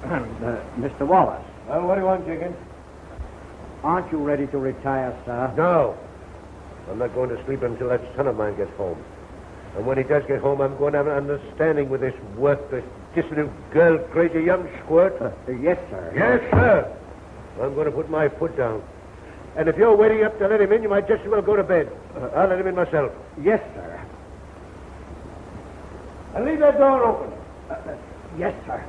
Mr. Wallace. Well, what do you want, Jenkins? Aren't you ready to retire, sir? No. I'm not going to sleep until that son of mine gets home. And when he does get home, I'm going to have an understanding with this worthless, dissolute, girl-crazy young squirt. Yes, sir. Yes, sir. I'm going to put my foot down. And if you're waiting up to let him in, you might just as well go to bed. I'll let him in myself. Yes, sir. And leave that door open. Yes, sir.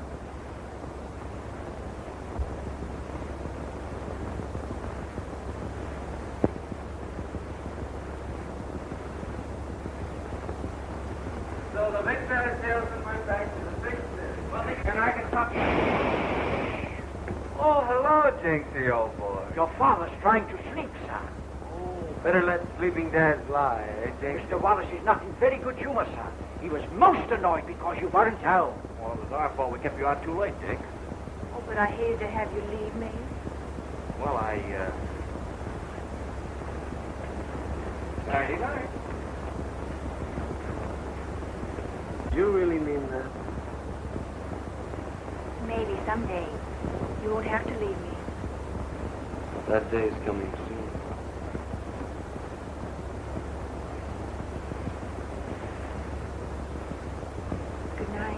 So the big better salesman went back to the big city. Well, and I can talk. Oh, hello, Jinxie, old boy. Your father's trying to sleep, sir. Oh, better let sleeping dads lie, eh, Jinxie? Mr. Wallace is not in very good humor, sir. He was most annoyed because you weren't home. Well, it was our fault we kept you out too late, Dick. Oh, but I hated to have you leave me. Well, Nighty night. You really mean that? Maybe someday you won't have to leave me. That day's coming soon. Good night,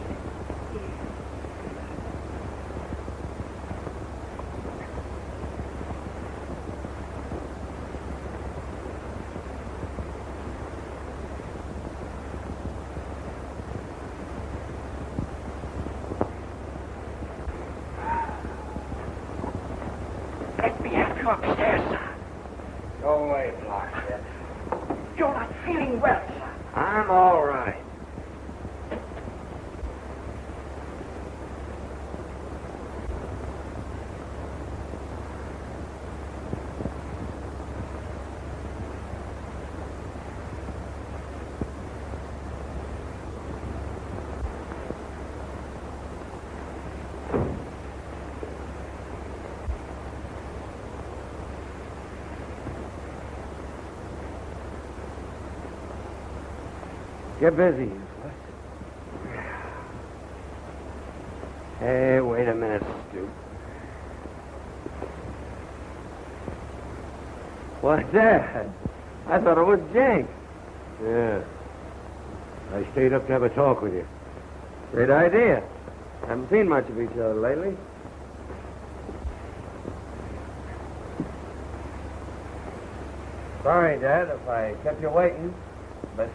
dear. Let me have you upstairs, sir. Go away, Blockhead. You're not feeling well, sir. I'm all right. Get busy. Hey, wait a minute, Stu. What's that? I thought it was Jake. Yeah. I stayed up to have a talk with you. Great idea. Haven't seen much of each other lately. Sorry, Dad, if I kept you waiting, but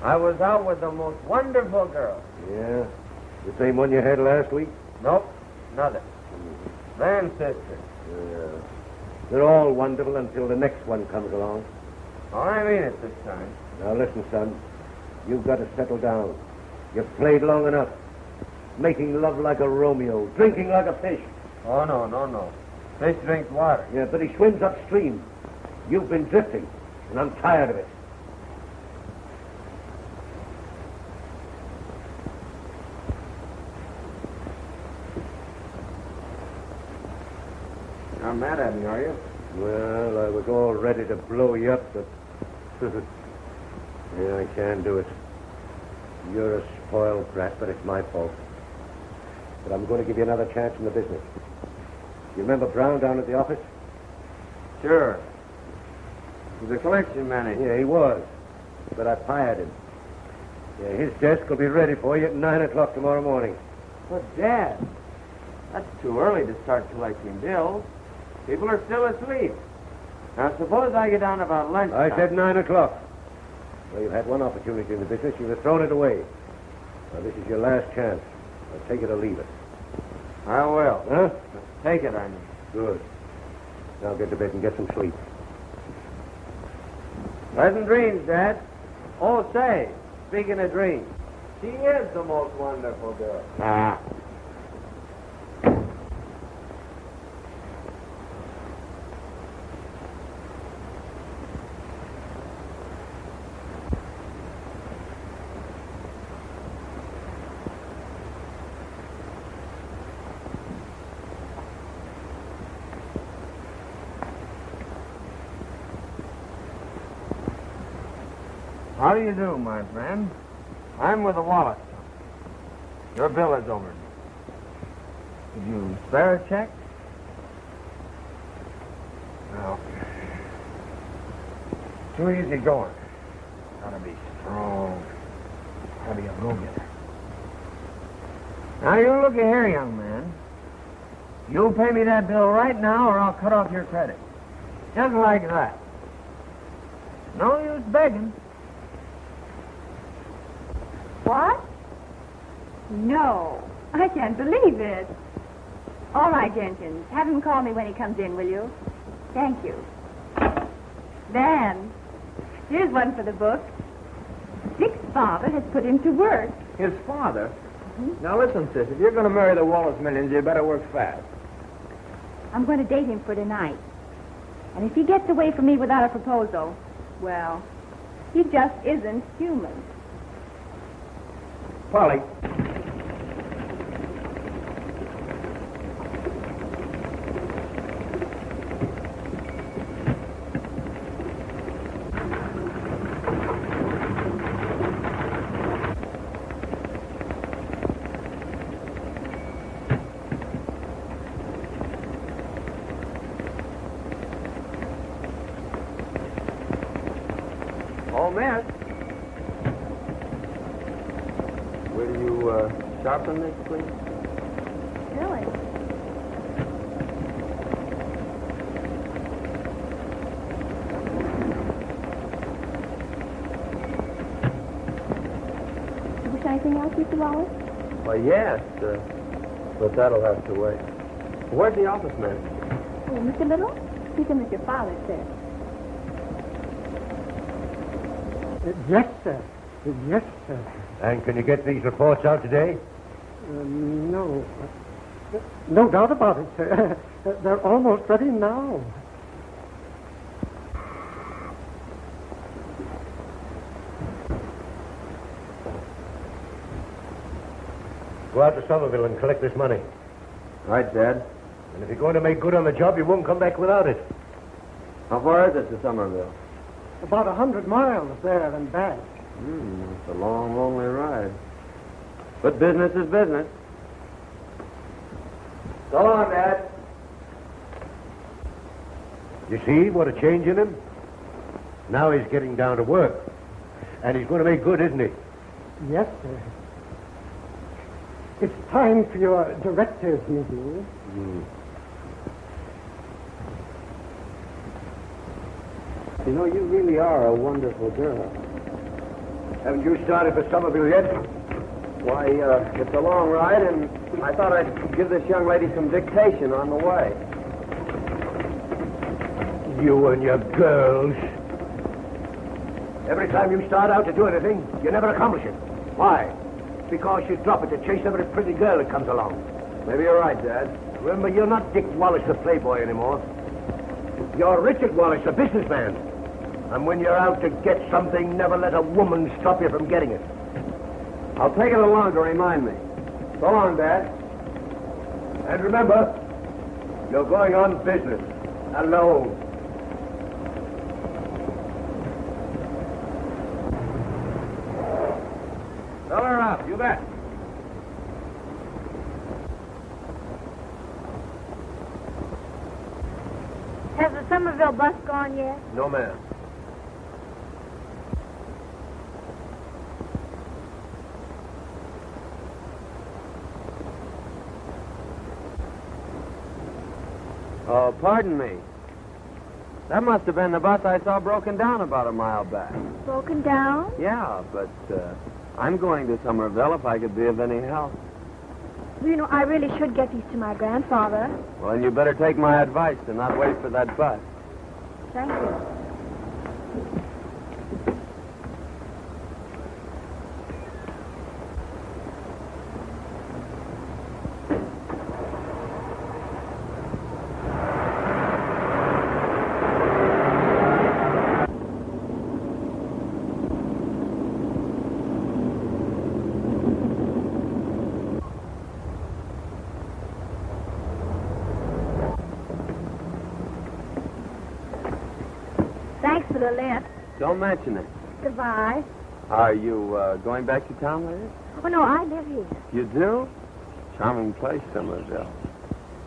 I was out with the most wonderful girl. Yeah? The same one you had last week? Nope, another. Van sister. Yeah. They're all wonderful until the next one comes along. Oh, I mean it this time. Now listen, son. You've got to settle down. You've played long enough. Making love like a Romeo. Drinking like a fish. Oh, no. Fish drinks water. Yeah, but he swims upstream. You've been drifting, and I'm tired of it. You're not mad at me, are you? Well, I was all ready to blow you up, but... yeah, I can't do it. You're a spoiled brat, but it's my fault. But I'm going to give you another chance in the business. You remember Brown down at the office? Sure. He's a collection manager. Yeah, he was. But I fired him. Yeah, his desk will be ready for you at 9 o'clock tomorrow morning. But, Dad, that's too early to start collecting bills. People are still asleep. Now, suppose I get down about lunchtime. I said 9 o'clock. Well, you've had one opportunity in the business. You've thrown it away. Now, this is your last chance. Now, take it or leave it. I will. Huh? Take it, I mean. Good. Now get to bed and get some sleep. Pleasant dreams, Dad. Oh, say, speaking of dreams, she is the most wonderful girl. Ah. How do you do, my friend? I'm with the Wallace. Your bill is over. Did you spare a check? No. Too easy going. Gotta be strong. Gotta be a go-getter. Now, you look here, young man. You'll pay me that bill right now or I'll cut off your credit. Just like that. No use begging. What? No, I can't believe it. All right, Jenkins. Have him call me when he comes in, will you? Thank you. Dan, here's one for the book. Dick's father has put him to work. His father? Mm-hmm. Now listen, sis, if you're going to marry the Wallace millions, you better work fast. I'm going to date him for tonight. And if he gets away from me without a proposal, well, he just isn't human. Polly. Oh, miss. Will you sharpen this, please? Really? Wish anything else, Mr. Wallace? Well, yes, but that'll have to wait. Where's the office man? Oh, Mr. Little? He's in with your father, sir. Yes, sir. Yes, sir. And can you get these reports out today? No. No doubt about it, sir. They're almost ready now. Go out to Somerville and collect this money. Right, Dad. And if you're going to make good on the job, you won't come back without it. How far is it to Somerville? About 100 miles there and back. It's a long, lonely ride. But business is business. So long, Dad. You see what a change in him? Now he's getting down to work. And he's going to make good, isn't he? Yes, sir. It's time for your director's meeting. You know, you really are a wonderful girl. Haven't you started for Somerville yet? Why, it's a long ride, and I thought I'd give this young lady some dictation on the way. You and your girls. Every time you start out to do anything, you never accomplish it. Why? Because you drop it to chase every pretty girl that comes along. Maybe you're right, Dad. Remember, you're not Dick Wallace, the playboy, anymore. You're Richard Wallace, the businessman. And when you're out to get something, never let a woman stop you from getting it. I'll take it along to remind me. So long, Dad. And remember, you're going on business. Alone. Fill her up, you bet. Has the Somerville bus gone yet? No, ma'am. Oh, pardon me. That must have been the bus I saw broken down about a mile back. Broken down? Yeah, but I'm going to Somerville if I could be of any help. Well, you know, I really should get these to my grandfather. Well, then you better take my advice and not wait for that bus. Thank you. Thanks for the lift. Don't mention it. Goodbye. Are you going back to town later? Oh, no, I live here. You do? Charming place, Somerville.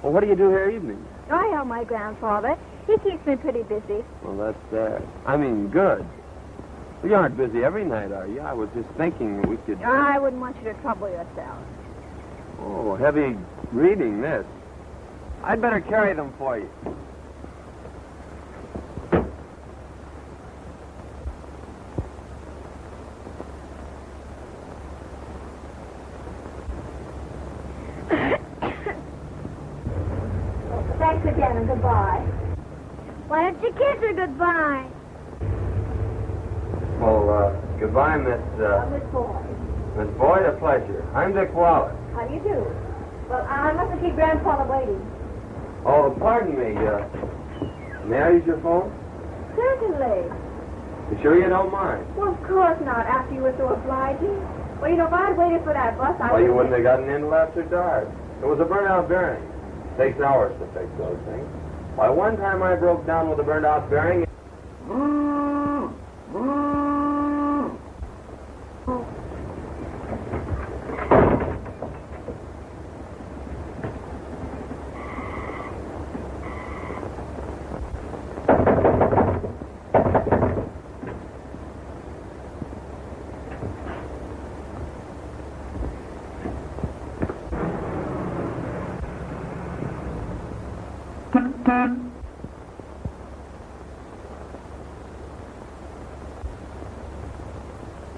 Well, what do you do here evenings? I help my grandfather. He keeps me pretty busy. Well, that's sad. I mean, good. Well, you aren't busy every night, are you? I was just thinking we could... I wouldn't want you to trouble yourself. Oh, heavy reading, this. I'd better carry them for you. Thanks again and goodbye. Why don't you kiss her goodbye? Well, goodbye, Miss Boy. Miss Boyd, a pleasure. I'm Dick Wallace. How do you do? Well, I mustn't keep Grandfather waiting. Oh, pardon me. May I use your phone? Certainly. You sure you don't mind? Well, of course not, after you were so obliging. Well, you know, if I'd waited for that bus, I Well, you wouldn't have gotten in till after dark. It was a burnt-out bearing. Takes hours to fix those things. Why, one time I broke down with a burnt-out bearing.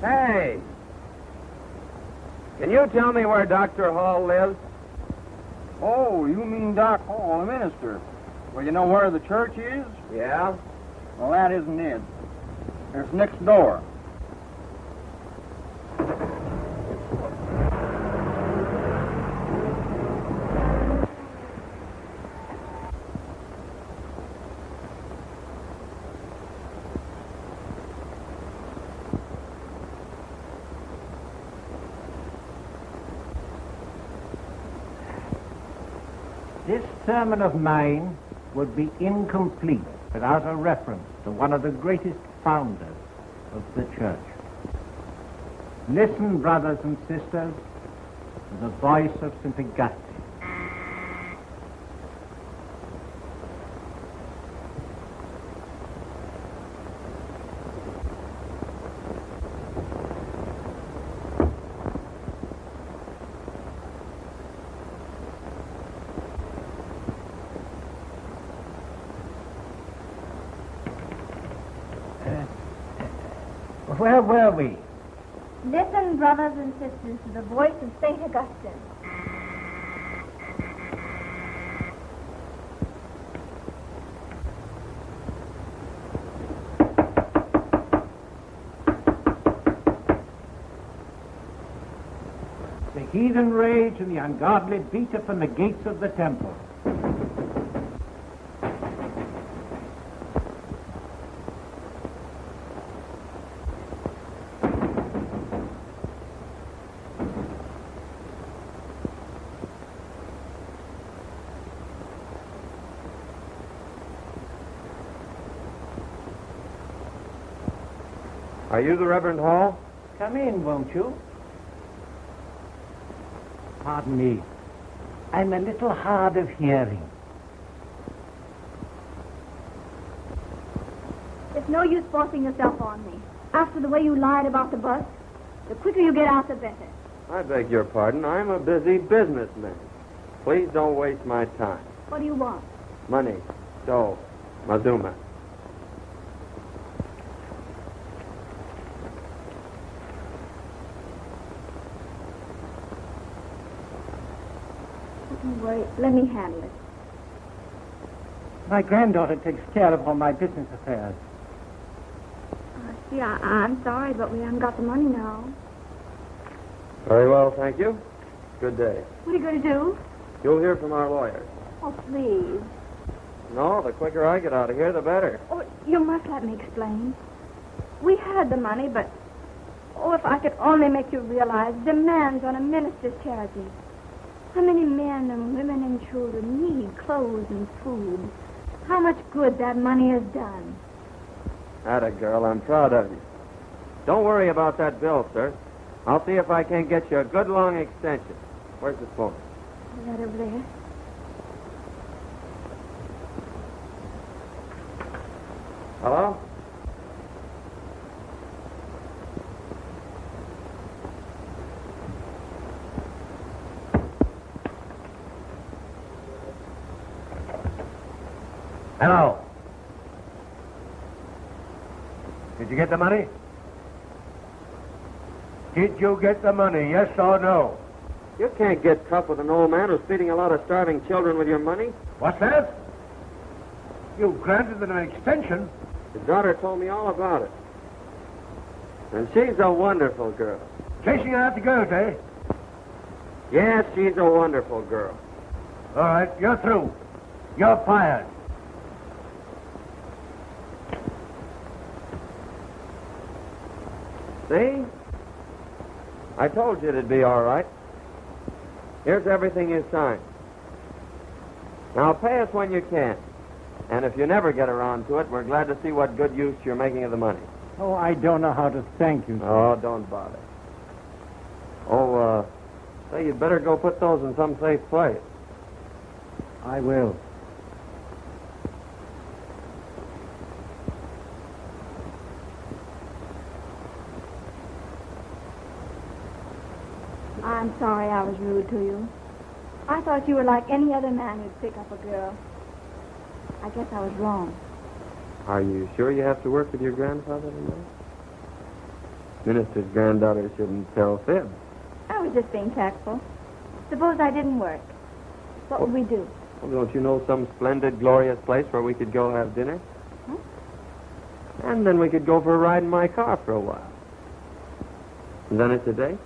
Hey! Can you tell me where Dr. Hall lives? Oh, you mean Doc Hall, the minister. Well, you know where the church is? Yeah? Well, that isn't it. It's next door. This sermon of mine would be incomplete without a reference to one of the greatest founders of the church. Listen, brothers and sisters, to the voice of St. Augustine. Where were we? Listen, brothers and sisters, to the voice of St. Augustine. The heathen rage and the ungodly beat upon the gates of the temple. Are you the Reverend Hall? Come in, won't you? Pardon me. I'm a little hard of hearing. It's no use forcing yourself on me. After the way you lied about the bus, the quicker you get out, the better. I beg your pardon. I'm a busy businessman. Please don't waste my time. What do you want? Money, dough, Mazuma. Don't worry. Let me handle it. My granddaughter takes care of all my business affairs. See, I'm sorry, but we haven't got the money now. Very well, thank you. Good day. What are you going to do? You'll hear from our lawyers. Oh, please. No, the quicker I get out of here, the better. Oh, you must let me explain. We had the money, but... Oh, if I could only make you realize demands on a minister's charity. How many men and women and children need clothes and food. How much good that money has done. Atta girl, I'm proud of you. Don't worry about that bill, sir. I'll see if I can't get you a good long extension. Where's the phone? Right over there. Hello? Hello. Did you get the money? Did you get the money, yes or no? You can't get tough with an old man who's feeding a lot of starving children with your money. What's that? You granted them an extension. His daughter told me all about it. And she's a wonderful girl. Chasing after girls, eh? Yes, she's a wonderful girl. All right, you're through. You're fired. See? I told you it'd be all right. Here's everything you signed. Now pay us when you can. And if you never get around to it, we're glad to see what good use you're making of the money. Oh, I don't know how to thank you, sir. Oh, don't bother. Oh, say, you'd better go put those in some safe place. I will. I'm sorry I was rude to you. I thought you were like any other man who'd pick up a girl. I guess I was wrong. Are you sure you have to work with your grandfather tonight? Minister's granddaughter shouldn't tell fibs. I was just being tactful. Suppose I didn't work. What would we do? Well, don't you know some splendid, glorious place where we could go have dinner? And then we could go for a ride in my car for a while. And then it's a date?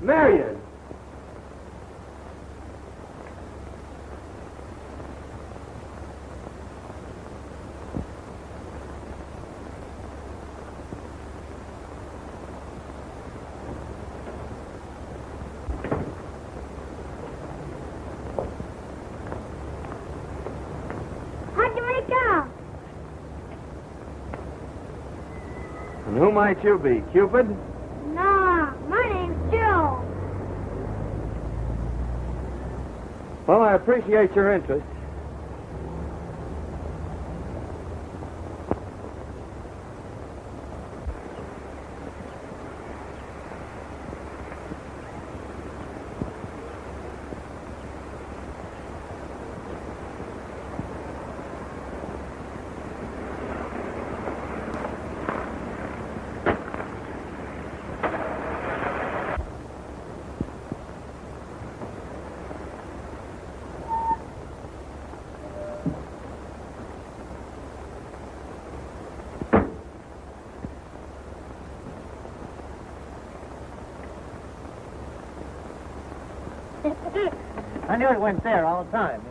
Marion! How'd you wake up? And who might you be, Cupid? No, my name's Joe. Well, I appreciate your interest. I knew it went there all the time.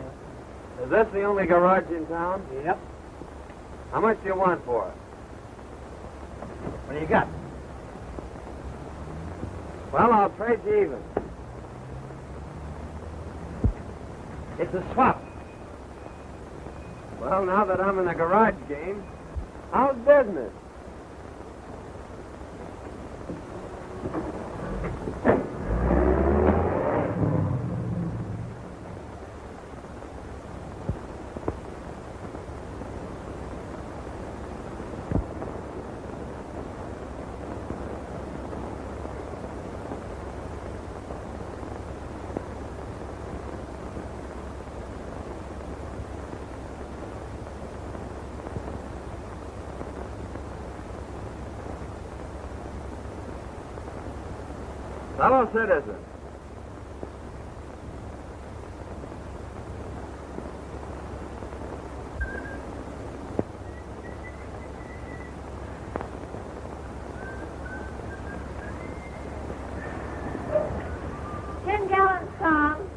Is this the only garage in town? Yep. How much do you want for it? What do you got? Well, I'll trade you even. It's a swap. Well, now that I'm in the garage game, how's business? Fellow citizen. $10 song.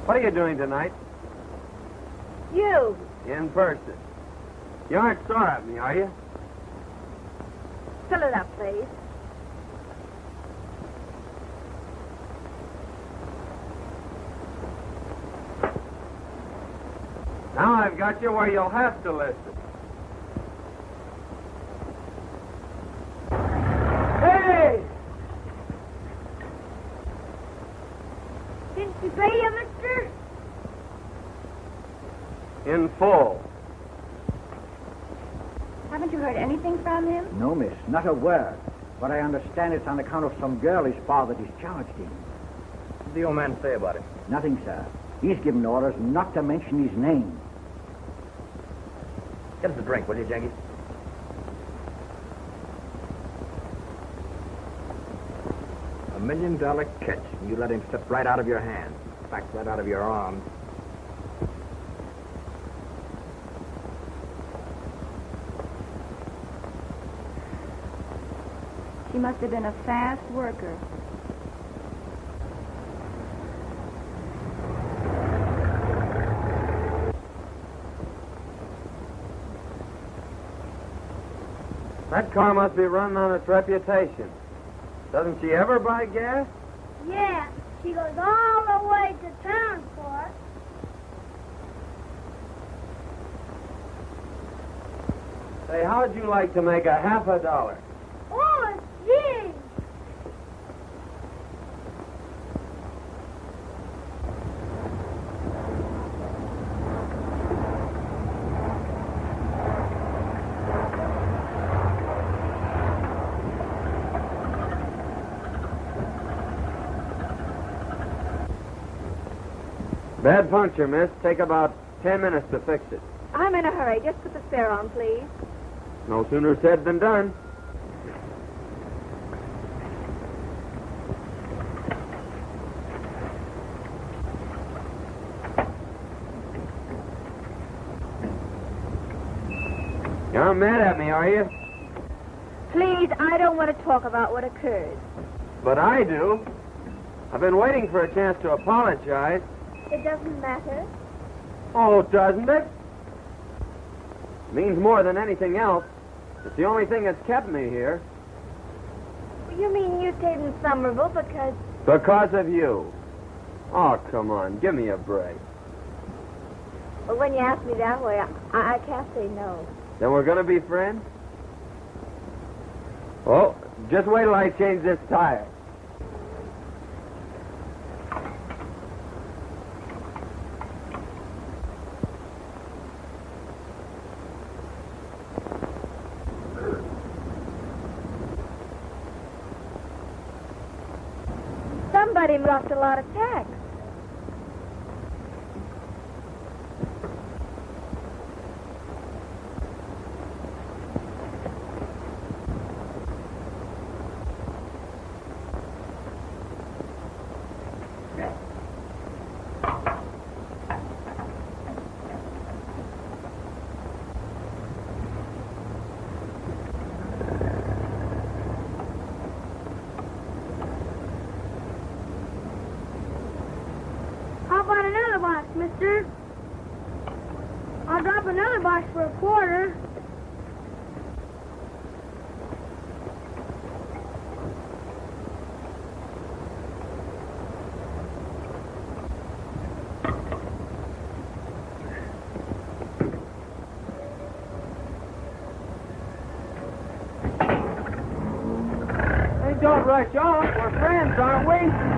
What are you doing tonight? You. In person. You aren't sore at me, are you? Fill it up, please. Now I've got you where you'll have to listen. Hey! Didn't you pay you, mister? In full. Haven't you heard anything from him? No, miss, not a word. But I understand it's on account of some girl his father discharged him. What did the old man say about it? Nothing, sir. He's given orders not to mention his name. Get us a drink, will you, Jenkins? $1 million catch. You let him slip right out of your hand. In fact, right out of your arms. She must have been a fast worker. That car must be running on its reputation. Doesn't she ever buy gas? Yeah, she goes all the way to town for it. Say, how'd you like to make $50? Oh, gee! Bad puncture, miss. Take about 10 minutes to fix it. I'm in a hurry. Just put the spare on, please. No sooner said than done. You're mad at me, are you? Please, I don't want to talk about what occurred. But I do. I've been waiting for a chance to apologize. It doesn't matter. Oh, doesn't it? Means more than anything else. It's the only thing that's kept me here. You mean you stayed in Somerville because... Because of you. Oh, come on. Give me a break. Well, when you ask me that way, I can't say no. Then we're going to be friends? Oh, just wait till I change this tire. Somebody dropped a lot of tacks. How about another box, mister? I'll drop another box for a quarter. Hey, don't rush off. We're friends, aren't we?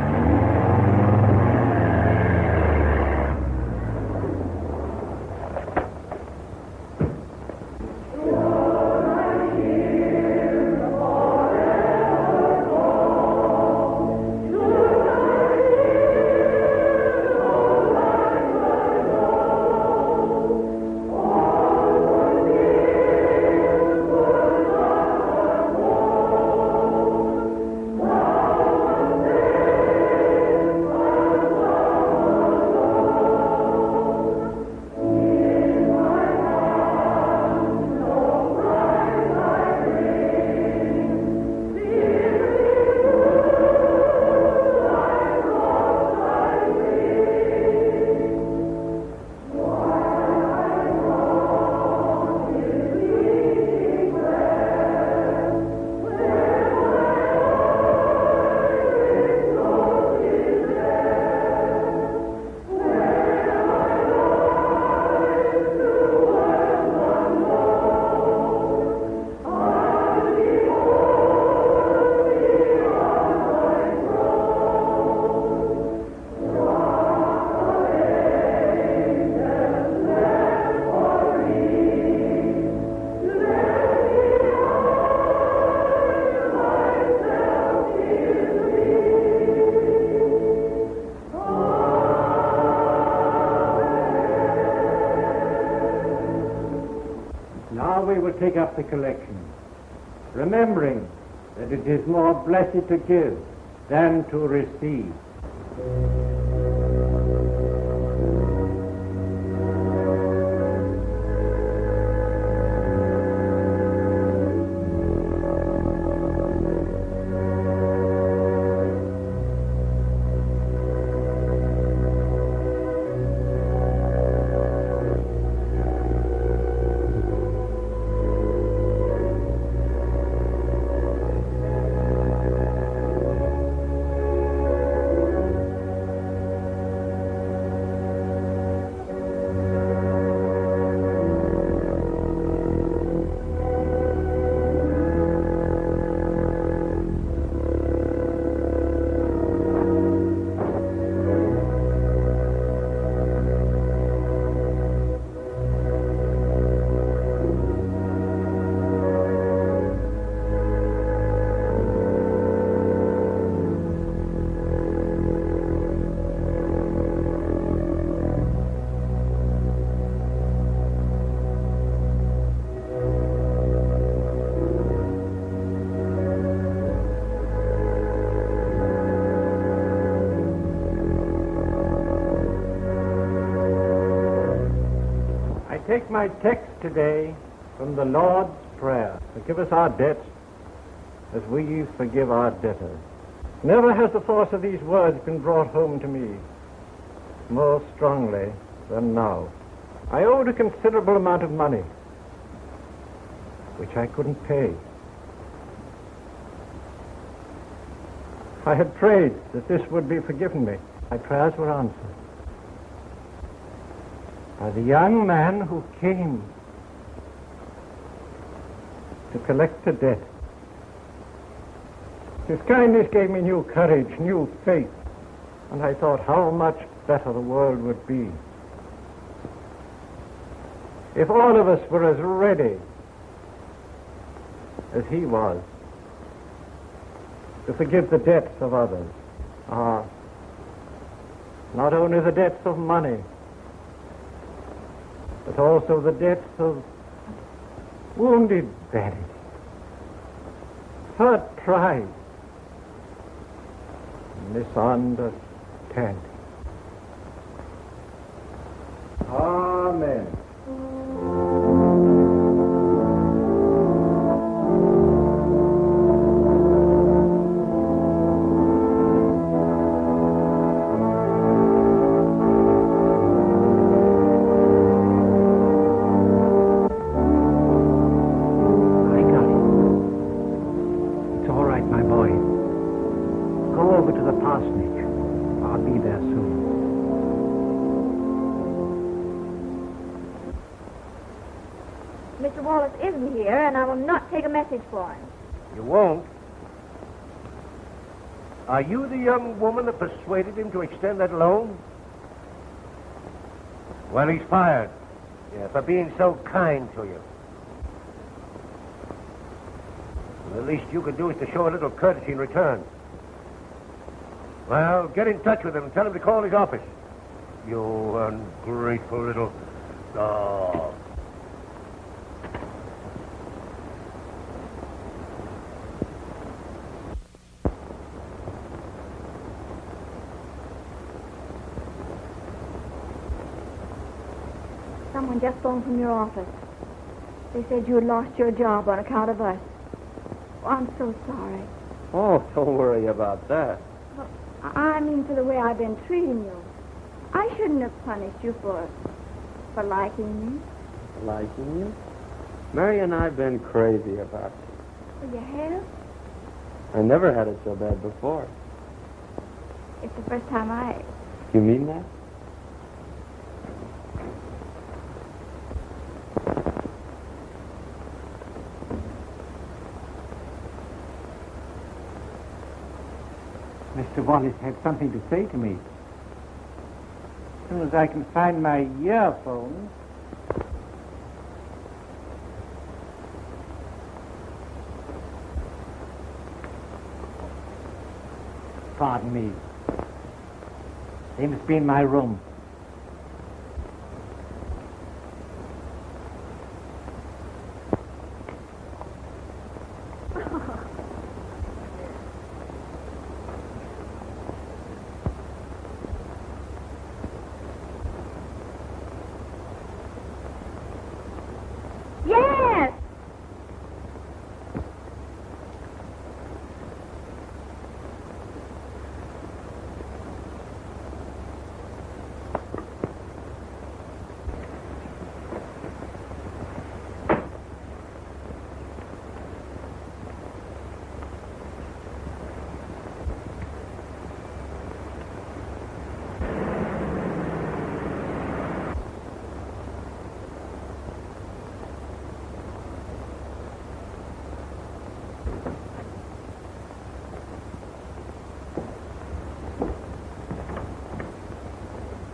we will take up the collection, remembering that it is more blessed to give than to receive. Take my text today from the Lord's Prayer. Forgive us our debts as we forgive our debtors. Never has the force of these words been brought home to me more strongly than now. I owed a considerable amount of money, which I couldn't pay. I had prayed that this would be forgiven me. My prayers were answered by the young man who came to collect the debt. His kindness gave me new courage, new faith, and I thought how much better the world would be if all of us were as ready as he was to forgive the debts of others. Not only the debts of money, but also the debts of wounded vanity, hurt pride, misunderstanding. Amen. Mr. Wallace isn't here, and I will not take a message for him. You won't? Are you the young woman that persuaded him to extend that loan? Well, he's fired. Yeah, for being so kind to you. Well, the least you could do is to show a little courtesy in return. Well, get in touch with him and tell him to call his office. You ungrateful little dog. Someone just phoned from your office. They said you had lost your job on account of us. Oh, I'm so sorry. Oh, don't worry about that. Well, I mean for the way I've been treating you. I shouldn't have punished you for liking me. Liking you? Marion and I've been crazy about you. Well, you have? I never had it so bad before. It's the first time I... You mean that? Mr. Wallace had something to say to me. As soon as I can find my earphones. Pardon me. They must be in my room.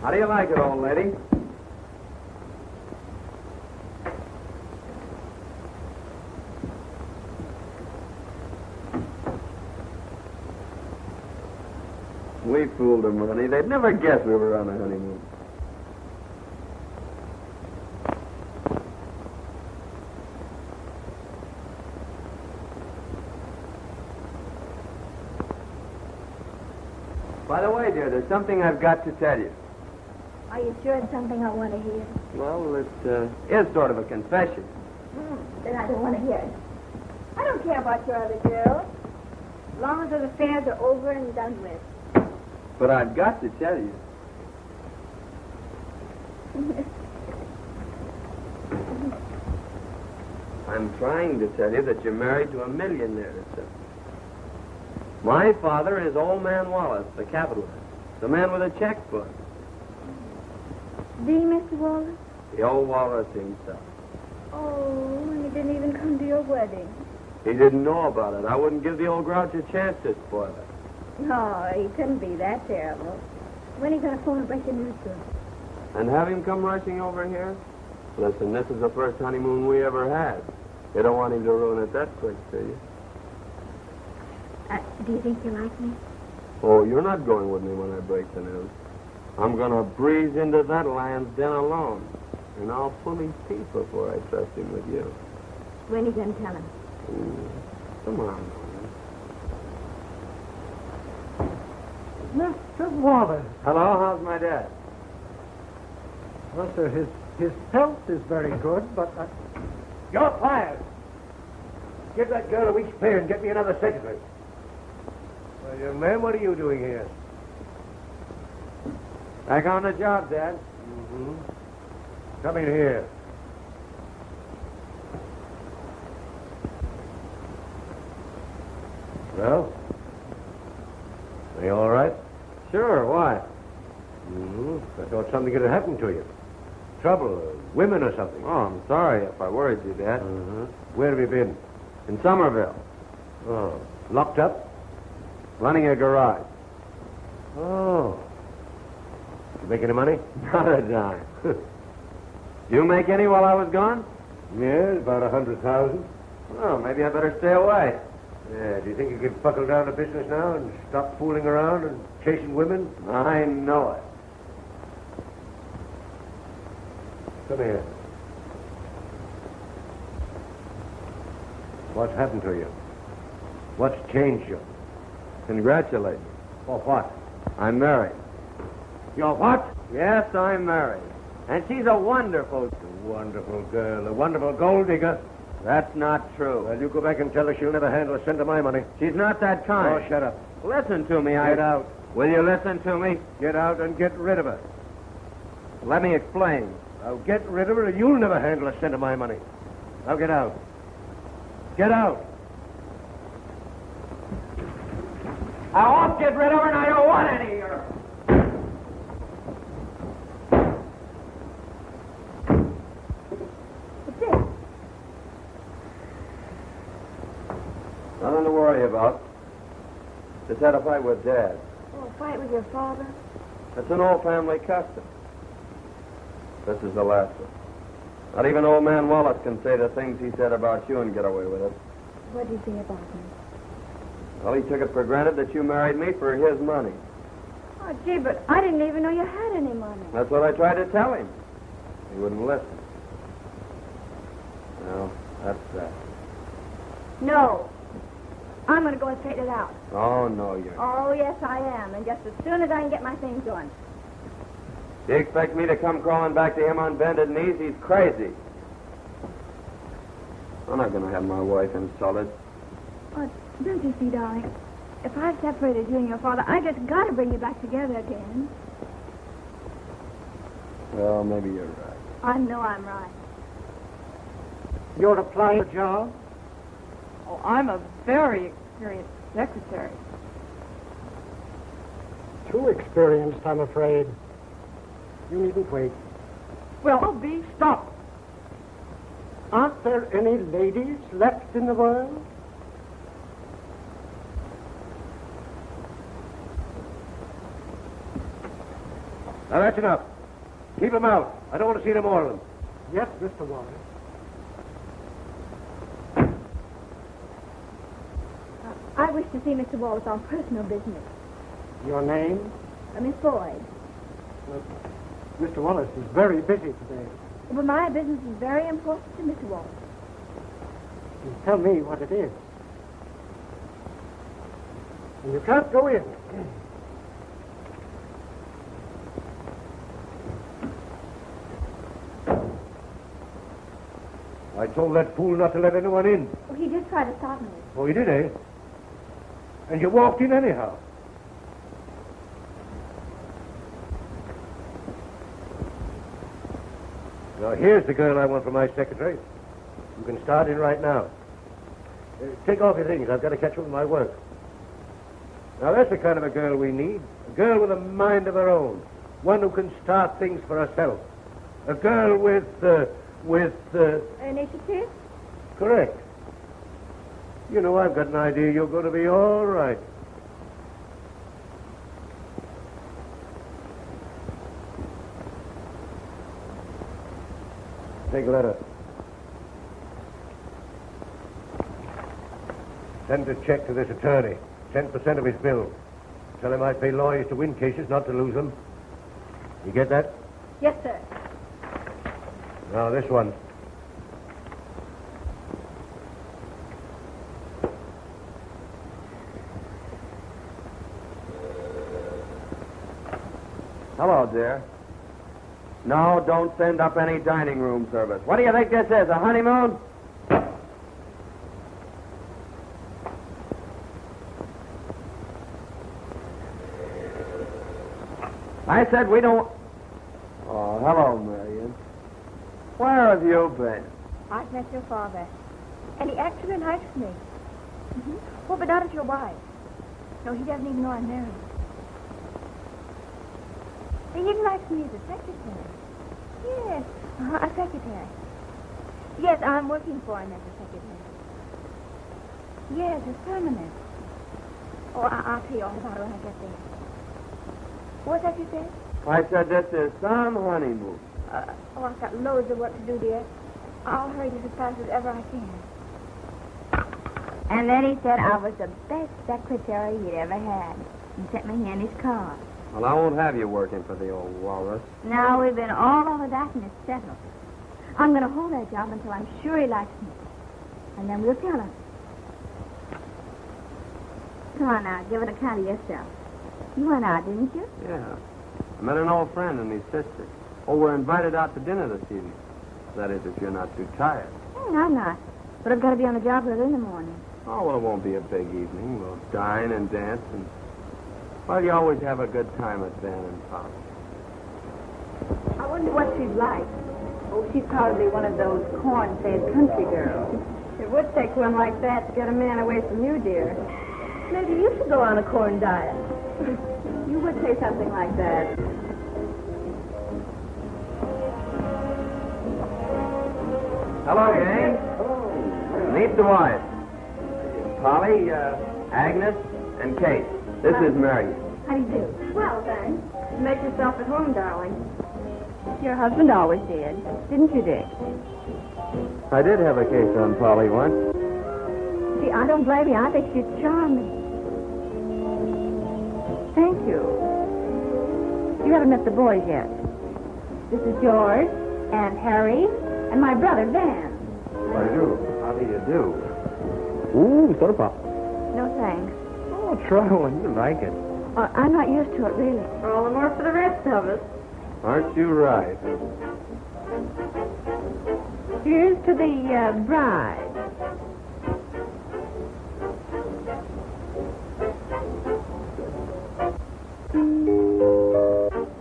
How do you like it, old lady? We fooled them, honey. They'd never guess we were on a honeymoon. By the way, dear, there's something I've got to tell you. Are you sure it's something I want to hear? Well, it is sort of a confession. Then I don't want to hear it. I don't care about your other girls. As long as those affairs are over and done with. But I've got to tell you. I'm trying to tell you that you're married to a millionaire, sir. My father is Old Man Wallace, the capitalist, the man with a checkbook. The Mr. Wallace? The old Wallace himself. Oh, and he didn't even come to your wedding. He didn't know about it. I wouldn't give the old grouch a chance to spoil it. No, he couldn't be that terrible. When are you going to phone and break the news to him? And have him come rushing over here? Listen, this is the first honeymoon we ever had. You don't want him to ruin it that quick, do you? Do you think you like me? Oh, you're not going with me when I break the news. I'm going to breeze into that lion's den alone. And I'll pull his teeth before I trust him with you. When are you going to tell him? Tomorrow morning. Mr. Wallace. Hello, how's my dad? Well, sir, his health is very good, but You're fired. Give that girl a week's pay and get me another secretary. Well, young man, what are you doing here? Back on the job, Dad. Mm-hmm. Come in here. Well? Are you all right? Sure, why? Mm-hmm. I thought something had happened to you. Trouble, women or something. Oh, I'm sorry if I worried you, Dad. Uh-huh. Where have you been? In Somerville, Oh, locked up? running a garage. Oh. You make any money? Not a dime. You make any while I was gone? Yes, about 100,000. Well, maybe I better stay away. Yeah, do you think you could buckle down to business now and stop fooling around and chasing women? I know it. Come here. What's happened to you? What's changed you? Congratulate me. For what? I'm married. You're what? Yes, I'm married. And she's a wonderful... A wonderful girl, a wonderful gold digger. That's not true. Well, you go back and tell her she'll never handle a cent of my money. She's not that kind. Oh, shut up. Listen to me, Get out. Will you listen to me? Get out and get rid of her. Let me explain. Now get rid of her or you'll never handle a cent of my money. Now get out. Get out. I won't get rid of her and I don't want any of her. What's it? Nothing to worry about. Just had a fight with Dad. Oh, a fight with your father? It's an old family custom. This is the last one. Not even Old Man Wallace can say the things he said about you and get away with it. What did he say about me? Well, he took it for granted that you married me for his money. Oh, gee, but I didn't even know you had any money. That's what I tried to tell him. He wouldn't listen. Well, that's that. No. I'm going to go and straighten it out. Oh, no, you're not. Oh, yes, I am. And just as soon as I can get my things on. Do you expect me to come crawling back to him on bended knees? He's crazy. I'm not going to have my wife insulted. Oh, don't you see, darling? If I've separated you and your father, I just got to bring you back together again. Well, maybe you're right. I know I'm right. You're applying for a job? Oh, I'm a very experienced secretary. Too experienced, I'm afraid. You needn't wait. Well, I'll be... Stop! Aren't there any ladies left in the world? Now, that's enough. Keep them out. I don't want to see any more of them. Yes, Mr. Wallace. I wish to see Mr. Wallace on personal business. Your name? Miss Boyd. Mr. Wallace is very busy today. But my business is very important to Mr. Wallace. You tell me what it is. And you can't go in. I told that fool not to let anyone in. Oh, he did try to stop me. Oh, you did, eh? And you walked in anyhow. Now, here's the girl I want for my secretary. You can start in right now. Take off your things. I've got to catch up with my work. Now, that's the kind of a girl we need. A girl with a mind of her own. One who can start things for herself. A girl with Initiative? Correct. You know, I've got an idea you're going to be all right. Take a letter. Send a check to this attorney. 10% of his bill. Tell him I pay lawyers to win cases, not to lose them. You get that? Yes, sir. Now, this one. Hello, dear. No, don't send up any dining room service. What do you think this is, a honeymoon? I said we don't... Oh, hello, Marion. Where have you been? I've met your father. And he actually likes me. Mm-hmm. Well, but not as your wife. No, he doesn't even know I'm married. He even likes me as a secretary. Yes, a secretary. Yes, I'm working for him as a secretary. Yes, it's permanent. Oh, I'll tell you all about it when I get there. What's that you said? I said this is some honeymoon. Oh, I've got loads of work to do, dear. I'll hurry just as fast as ever I can. And then he said I was the best secretary he'd ever had. And sent me in his car. Well, I won't have you working for the old walrus. Now we've been all over that and it's settled. I'm going to hold that job until I'm sure he likes me. And then we'll tell him. Come on now, give an account of yourself. You went out, didn't you? Yeah. I met an old friend and his sister. Oh, we're invited out to dinner this evening. That is, if you're not too tired. I'm not. But I've got to be on the job early in the morning. Oh, well, it won't be a big evening. We'll dine and dance and... Well, you always have a good time at Dan and Pop. I wonder what she's like. Oh, she's probably one of those corn-fed country girls. It would take one like that to get a man away from you, dear. Maybe you should go on a corn diet. You would say something like that. Hello, gang. Hello. Meet the wives. Polly, Agnes, and Kate. This is Marion. How do you do? Well, thanks. Make yourself at home, darling. Your husband always did. Didn't you, Dick? I did have a case on Polly once. See, I don't blame you. I think she's charming. Thank you. You haven't met the boys yet. This is George and Harry and my brother, Dan. How do you do? How do you do? Ooh, soda pop. No, thanks. Oh, try one. You like it. I'm not used to it, really. All the more for the rest of us. Aren't you right? Here's to the bride.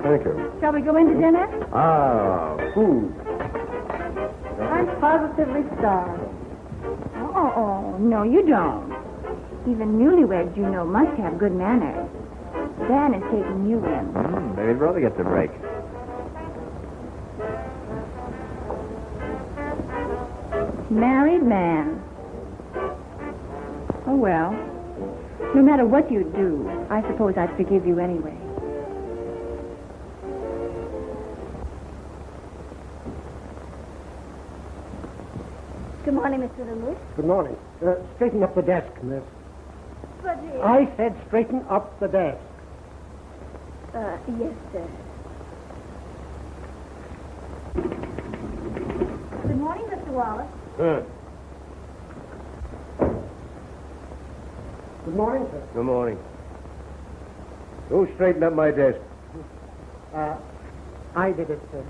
Thank you. Shall we go into dinner? Ah, food. I'm positively starved. Oh, no, you don't. Even newlyweds, you know, must have good manners. Dan is taking you in. Maybe brother gets a break. Married man. Oh, well. No matter what you do, I suppose I'd forgive you anyway. Good morning, Mr. Lewis. Good morning. Straighten up the desk, miss. But, I said straighten up the desk. yes, sir. Good morning, Mr. Wallace. Good morning, sir. Good morning. Who straightened up my desk? I did it, sir.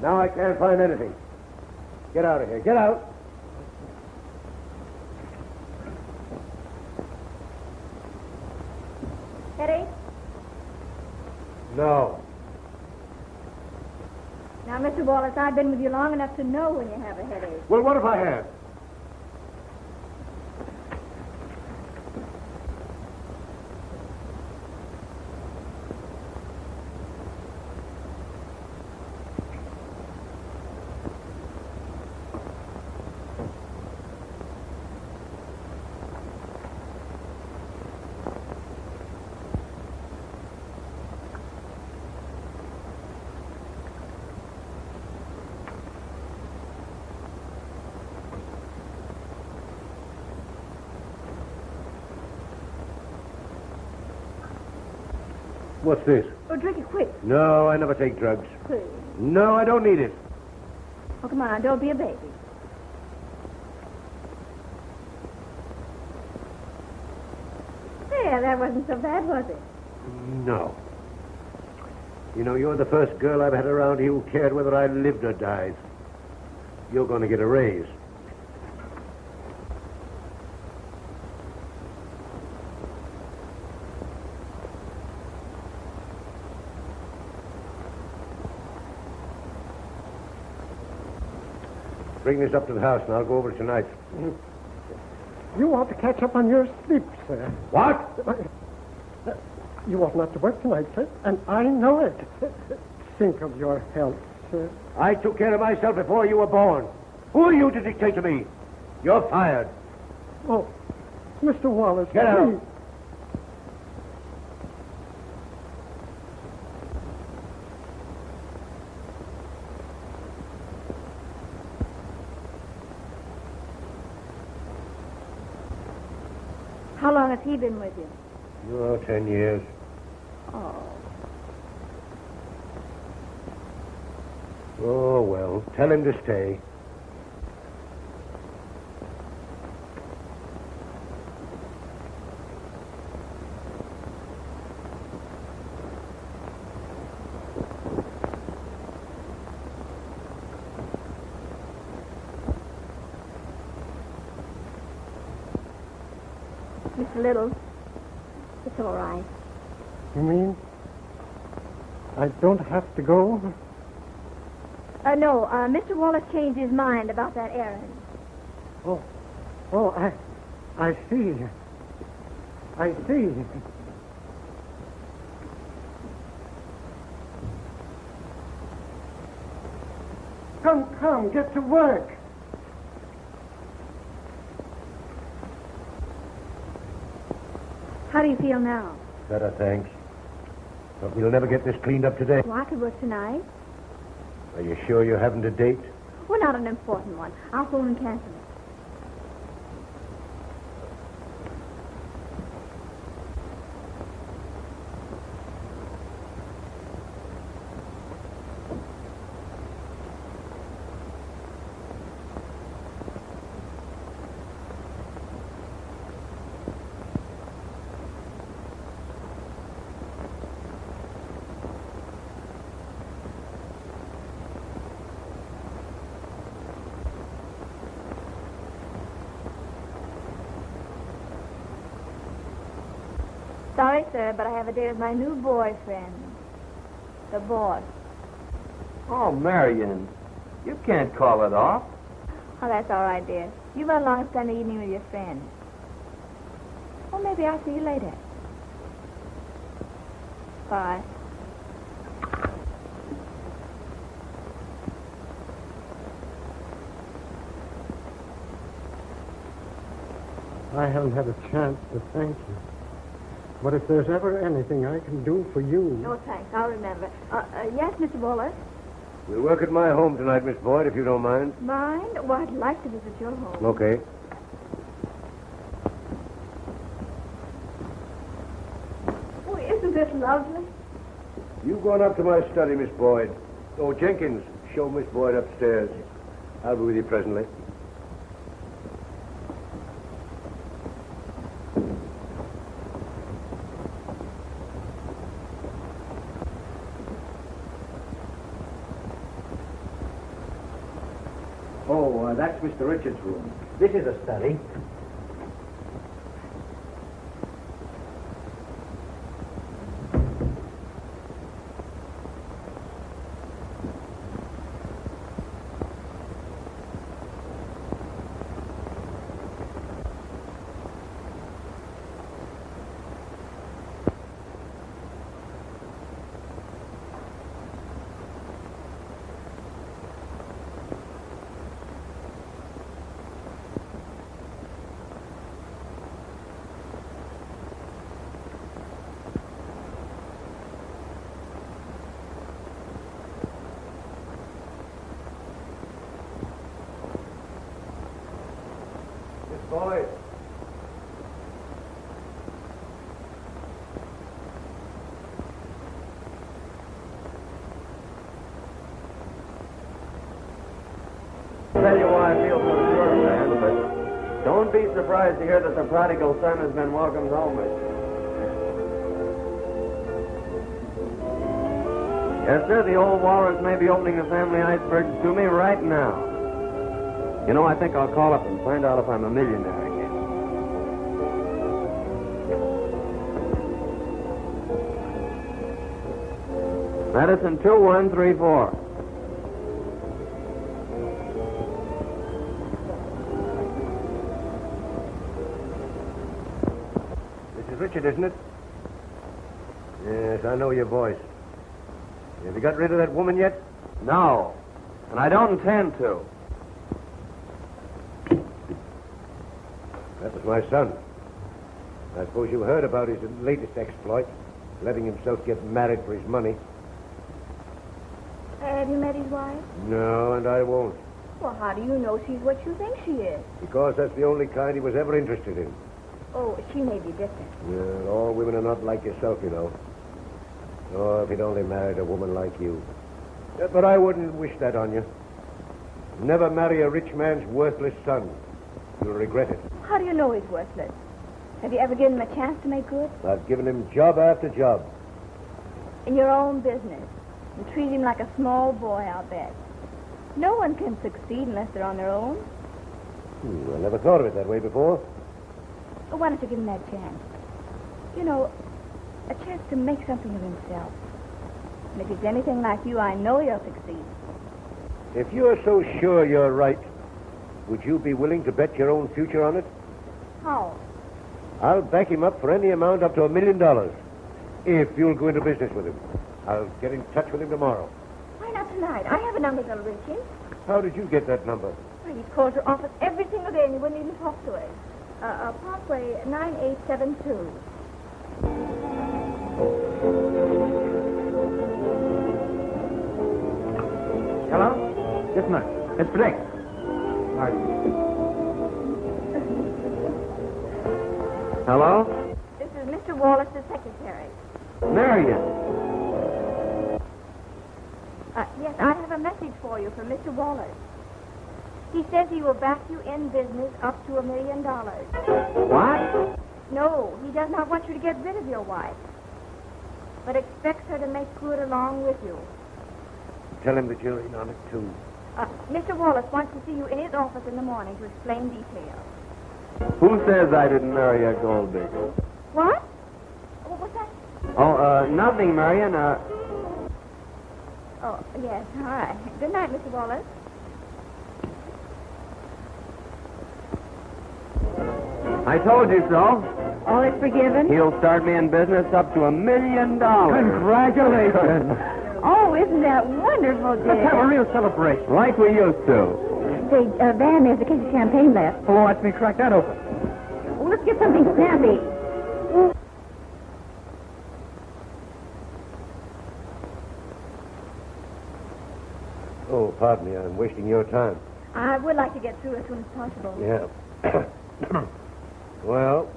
Now I can't find anything. Get out of here. Get out. Headache? No. Now, Mr. Wallace, I've been with you long enough to know when you have a headache. Well, what if I have? What's this? Oh, drink it quick, No, I never take drugs. please. No, I don't need it. Oh, come on, don't be a baby. There, that wasn't so bad, was it? No. You know, you're the first girl I've had around here who cared whether I lived or died. You're going to get a raise. Bring this up to the house, and I'll go over it tonight. You ought to catch up on your sleep, sir. What? You ought not to work tonight, sir, and I know it. Think of your health, sir. I took care of myself before you were born. Who are you to dictate to me? You're fired. Oh, Mr. Wallace, Get out. please. How long has he been with you? Oh, 10 years. Oh. Oh, well, tell him to stay. Mr. Little, it's all right. You mean I don't have to go? No, Mr. Wallace changed his mind about that errand. Oh, I see. I see. Come, get to work. How do you feel now? Better, thanks. But we'll never get this cleaned up today. Well, I could work tonight. Are you sure you haven't a date? Well, not an important one. I'll phone and cancel it. Sorry, sir, but I have a date with my new boyfriend. The boss. Oh, Marion, you can't call it off. Oh, that's all right, dear. You run along and spend the evening with your friend. Well, maybe I'll see you later. Bye. I haven't had a chance to thank you. But if there's ever anything I can do for you... No, thanks. I'll remember. Yes, Mr. Wallace? We'll work at my home tonight, Miss Boyd, if you don't mind. Mind? Well, I'd like to visit your home. Okay. Oh, isn't this lovely? You go on up to my study, Miss Boyd. Oh, Jenkins, show Miss Boyd upstairs. I'll be with you presently. Oh, that's Mr. Richards' room. This is a study. Boyd. I'll tell you why I feel so sure, man, but don't be surprised to hear that the prodigal son has been welcomed home. Yes, sir, the old walrus may be opening the family icebergs to me right now. You know, I think I'll call up and find out if I'm a millionaire again. Medicine 2134. This is Richard, isn't it? Yes, I know your voice. Have you got rid of that woman yet? No, and I don't intend to. That was my son. I suppose you heard about his latest exploit, letting himself get married for his money. Have you met his wife? No, and I won't. Well, how do you know she's what you think she is? Because that's the only kind he was ever interested in. Oh, she may be different. Well, all women are not like yourself, you know. Oh, if he'd only married a woman like you. But I wouldn't wish that on you. Never marry a rich man's worthless son. You'll regret it. How do you know he's worthless? Have you ever given him a chance to make good? I've given him job after job. In your own business. And treat him like a small boy, I'll bet. No one can succeed unless they're on their own. I never thought of it that way before. Oh, why don't you give him that chance? You know, a chance to make something of himself. And if he's anything like you, I know he'll succeed. If you're so sure you're right, would you be willing to bet your own future on it? How? I'll back him up for any amount up to $1 million. If you'll go into business with him. I'll get in touch with him tomorrow. Why not tonight? I have a number that'll reach him. How did you get that number? Well, he's called her office every single day and you wouldn't even talk to her. Parkway 9872. Hello? Yes, ma'am. It's Blake. Hello? This is Mr. Wallace's secretary. Marion. Yes, I have a message for you from Mr. Wallace. He says he will back you in business up to $1 million. What? No, he does not want you to get rid of your wife, but expects her to make good along with you. Tell him that you're in on it, too. Mr. Wallace wants to see you in his office in the morning to explain details. Who says I didn't marry a gold digger? What? What was that? Oh, nothing, Marion. Oh, yes, all right. Good night, Mr. Wallace. I told you so. All is forgiven? He'll start me in business up to $1 million. Congratulations. Oh, isn't that wonderful, Dick? Let's have a real celebration. Like we used to. Say, Van, there's a case of champagne left. Oh, watch me crack that open. Oh, let's get something snappy. pardon me. I'm wasting your time. I would like to get through as soon as possible. Yeah. Well.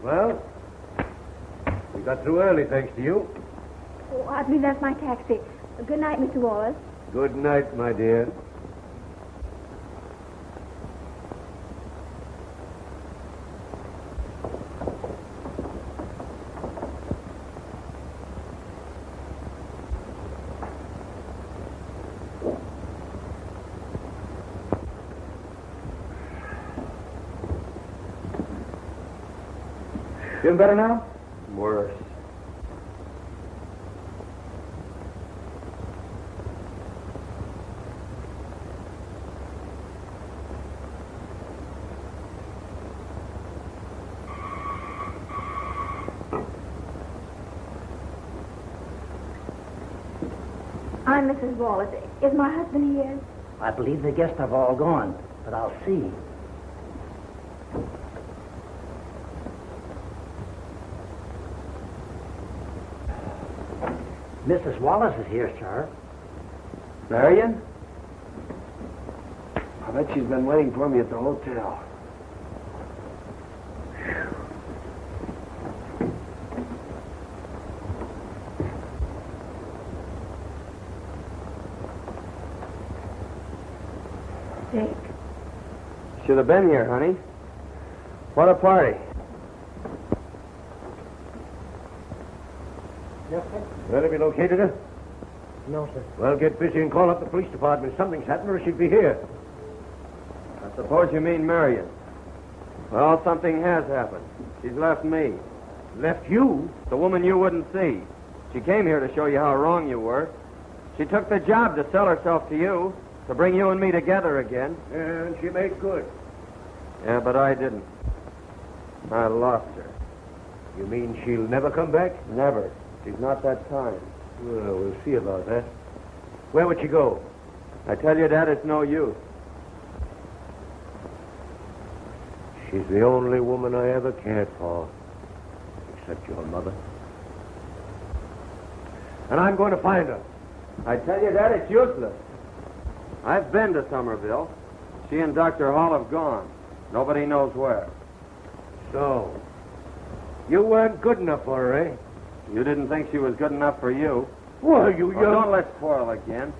Well, we got through early, thanks to you. Oh, I believe that's my taxi. Good night, Mr. Wallace. Good night, my dear. Feeling better now? Worse. I'm Mrs. Wallace. Is my husband here? I believe the guests have all gone, but I'll see. Mrs. Wallace is here, sir. Marion? I bet she's been waiting for me at the hotel. Dick. Should have been here, honey. What a party. Yes, sir? Well, have you located her? No, sir. Well, get busy and call up the police department. Something's happened or she'd be here. I suppose you mean Marion. Well, something has happened. She's left me. Left you? The woman you wouldn't see. She came here to show you how wrong you were. She took the job to sell herself to you, to bring you and me together again. And she made good. Yeah, but I didn't. I lost her. You mean she'll never come back? Never. She's not that kind. Well, we'll see about that. Where would she go? I tell you, Dad, it's no use. She's the only woman I ever cared for, except your mother. And I'm going to find her. I tell you, Dad, it's useless. I've been to Somerville. She and Dr. Hall have gone. Nobody knows where. So, you weren't good enough for her, eh? You didn't think she was good enough for you. Well, you Well, don't let's quarrel again.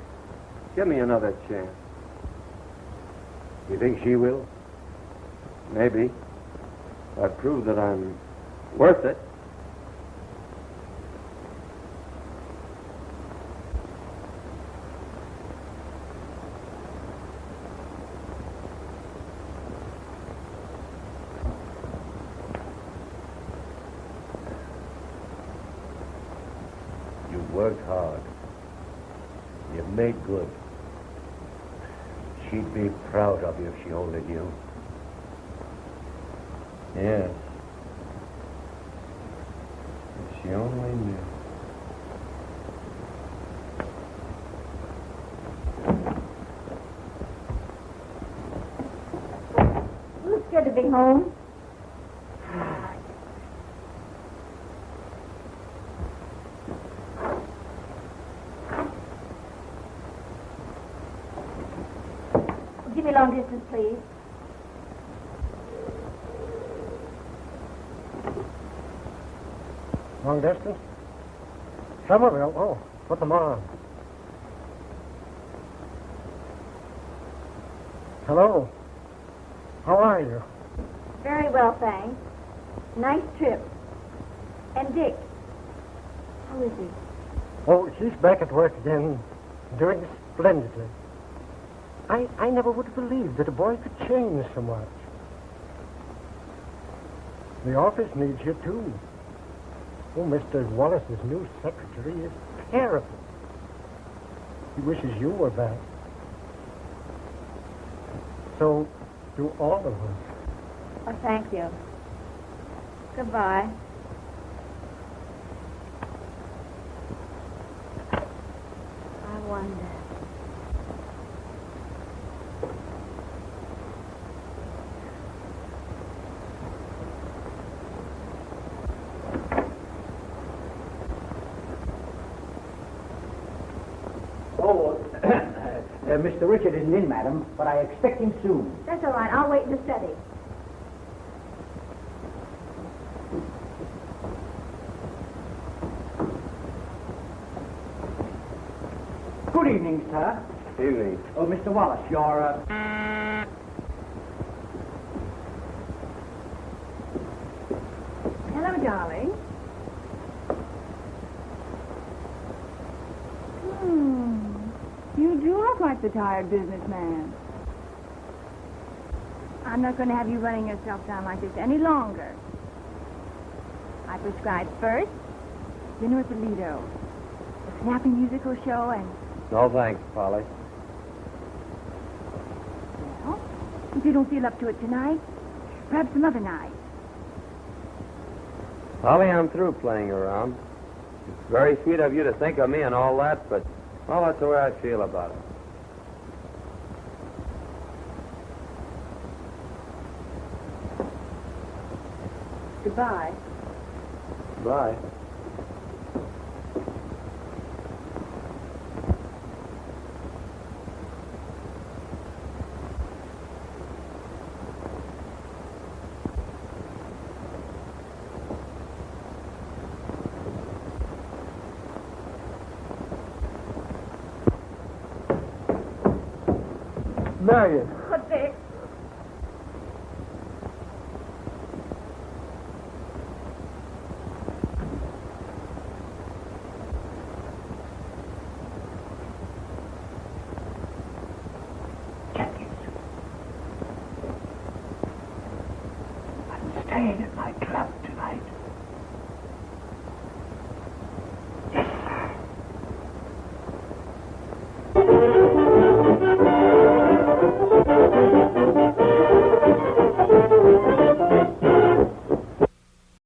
Give me another chance. You think she will? Maybe. I prove that I'm worth it. You've worked hard. You've made good. She'd be proud of you if she only knew. Yes. If she only knew. It's good to be home. Give me long distance, please. Long distance? Somerville? Oh, put them on. Hello. How are you? Very well, thanks. Nice trip. And Dick, how is he? Oh, she's back at work again, doing splendidly. I never would have believed that a boy could change so much. The office needs you, too. Oh, Mr. Wallace's new secretary is terrible. He wishes you were back. So do all of us. Oh, thank you. Goodbye. I wonder. Mr. Richard isn't in, madam, but I expect him soon. That's all right. I'll wait in the study. Good evening, sir. Evening. Oh, Mr. Wallace, you're, Hello, darling. You do look like the tired businessman. I'm not going to have you running yourself down like this any longer. I prescribed first, dinner at the Lido, a snappy musical show, and, No thanks, Polly. well, if you don't feel up to it tonight, perhaps some other night. Polly, I'm through playing around. It's very sweet of you to think of me and all that, but, well, that's the way I feel about it. Goodbye. Bye. Marion, What's it?